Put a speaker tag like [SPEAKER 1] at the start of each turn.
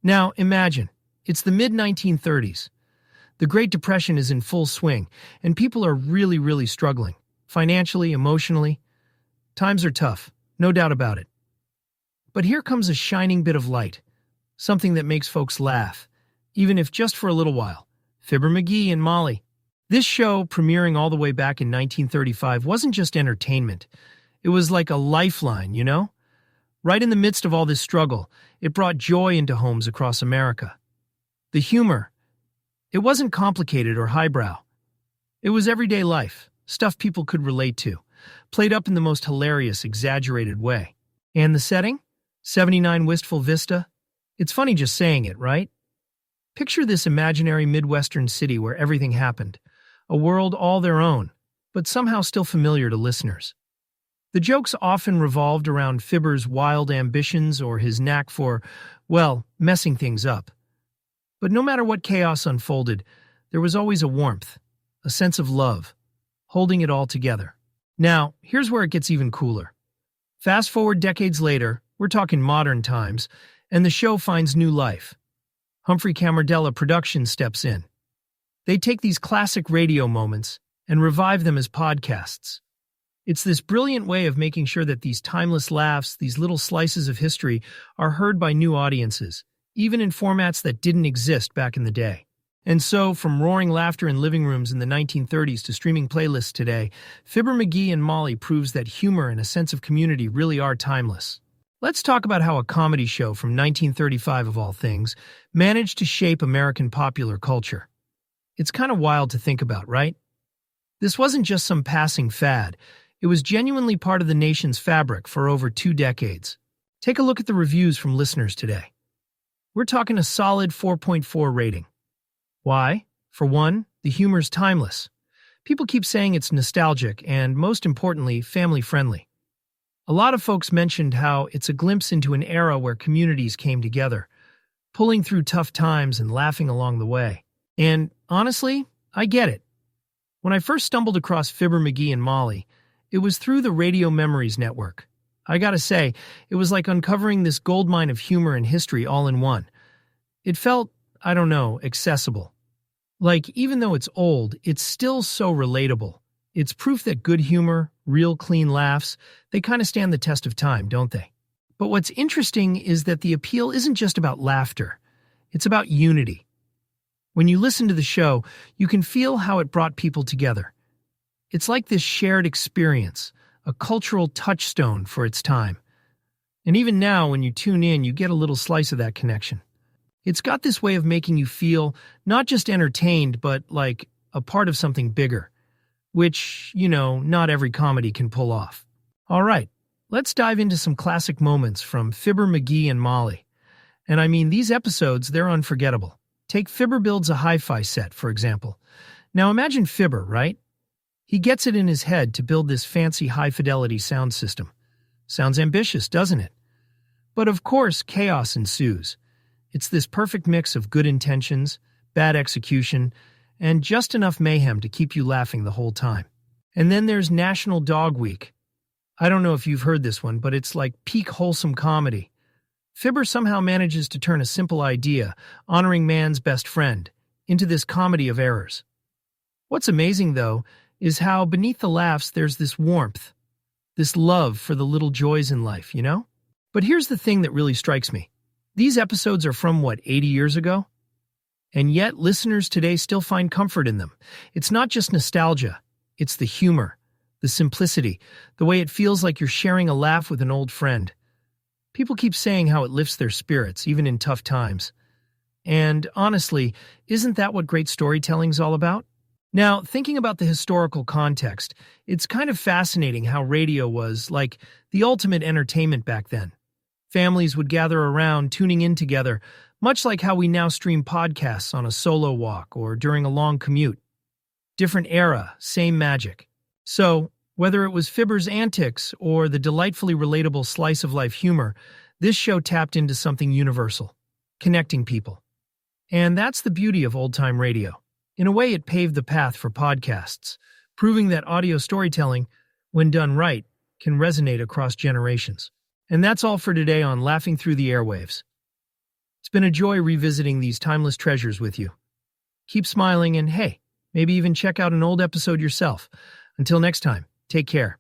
[SPEAKER 1] Now, imagine, it's the mid-1930s. The Great Depression is in full swing, and people are really struggling. Financially, emotionally. Times are tough, no doubt about it. But here comes a shining bit of light. Something that makes folks laugh, even if just for a little while. Fibber McGee and Molly. This show, premiering all the way back in 1935, wasn't just entertainment. It was like a lifeline, you know? Right in the midst of all this struggle, it brought joy into homes across America. The humor, it wasn't complicated or highbrow. It was everyday life, stuff people could relate to, played up in the most hilarious, exaggerated way. And the setting? 79 Wistful Vista? It's funny just saying it, right? Picture this imaginary Midwestern city where everything happened. A world all their own, but somehow still familiar to listeners. The jokes often revolved around Fibber's wild ambitions or his knack for, well, messing things up. But no matter what chaos unfolded, there was always a warmth, a sense of love, holding it all together. Now, here's where it gets even cooler. Fast forward decades later, we're talking modern times, and the show finds new life. Humphrey Camardella Productions steps in. They take these classic radio moments and revive them as podcasts. It's this brilliant way of making sure that these timeless laughs, these little slices of history, are heard by new audiences, even in formats that didn't exist back in the day. And so, from roaring laughter in living rooms in the 1930s to streaming playlists today, Fibber McGee and Molly proves that humor and a sense of community really are timeless. Let's talk about how a comedy show from 1935, of all things, managed to shape American popular culture. It's kind of wild to think about, right? This wasn't just some passing fad. It was genuinely part of the nation's fabric for over 2 decades. Take a look at the reviews from listeners today. We're talking a solid 4.4 rating. Why? For one, the humor's timeless. People keep saying it's nostalgic and, most importantly, family-friendly. A lot of folks mentioned how it's a glimpse into an era where communities came together, pulling through tough times and laughing along the way. And honestly, I get it. When I first stumbled across Fibber McGee and Molly, it was through the Radio Memories Network. I gotta say, it was like uncovering this goldmine of humor and history all in one. It felt, I don't know, accessible. Like, even though it's old, it's still so relatable. It's proof that good humor, real clean laughs, they kind of stand the test of time, don't they? But what's interesting is that the appeal isn't just about laughter. It's about unity. When you listen to the show, you can feel how it brought people together. It's like this shared experience, a cultural touchstone for its time. And even now, when you tune in, you get a little slice of that connection. It's got this way of making you feel not just entertained, but like a part of something bigger, which, not every comedy can pull off. All right, let's dive into some classic moments from Fibber McGee and Molly. And I mean, these episodes, they're unforgettable. Take Fibber Builds a Hi-Fi Set, for example. Now imagine Fibber, right? He gets it in his head to build this fancy high-fidelity sound system. Sounds ambitious, doesn't it? But of course, chaos ensues. It's this perfect mix of good intentions, bad execution, and just enough mayhem to keep you laughing the whole time. And then there's National Dog Week. I don't know if you've heard this one, but it's like peak wholesome comedy. Fibber somehow manages to turn a simple idea, honoring man's best friend, into this comedy of errors. What's amazing, though, is how beneath the laughs there's this warmth, this love for the little joys in life, you know? But here's the thing that really strikes me. These episodes are from, 80 years ago? And yet listeners today still find comfort in them. It's not just nostalgia, it's the humor, the simplicity, the way it feels like you're sharing a laugh with an old friend. People keep saying how it lifts their spirits, even in tough times. And honestly, isn't that what great storytelling's all about? Now, thinking about the historical context, it's kind of fascinating how radio was, like, the ultimate entertainment back then. Families would gather around, tuning in together, much like how we now stream podcasts on a solo walk or during a long commute. Different era, same magic. So, whether it was Fibber's antics or the delightfully relatable slice-of-life humor, this show tapped into something universal, connecting people. And that's the beauty of old-time radio. In a way, it paved the path for podcasts, proving that audio storytelling, when done right, can resonate across generations. And that's all for today on Laughing Through the Airwaves. It's been a joy revisiting these timeless treasures with you. Keep smiling and hey, maybe even check out an old episode yourself. Until next time, take care.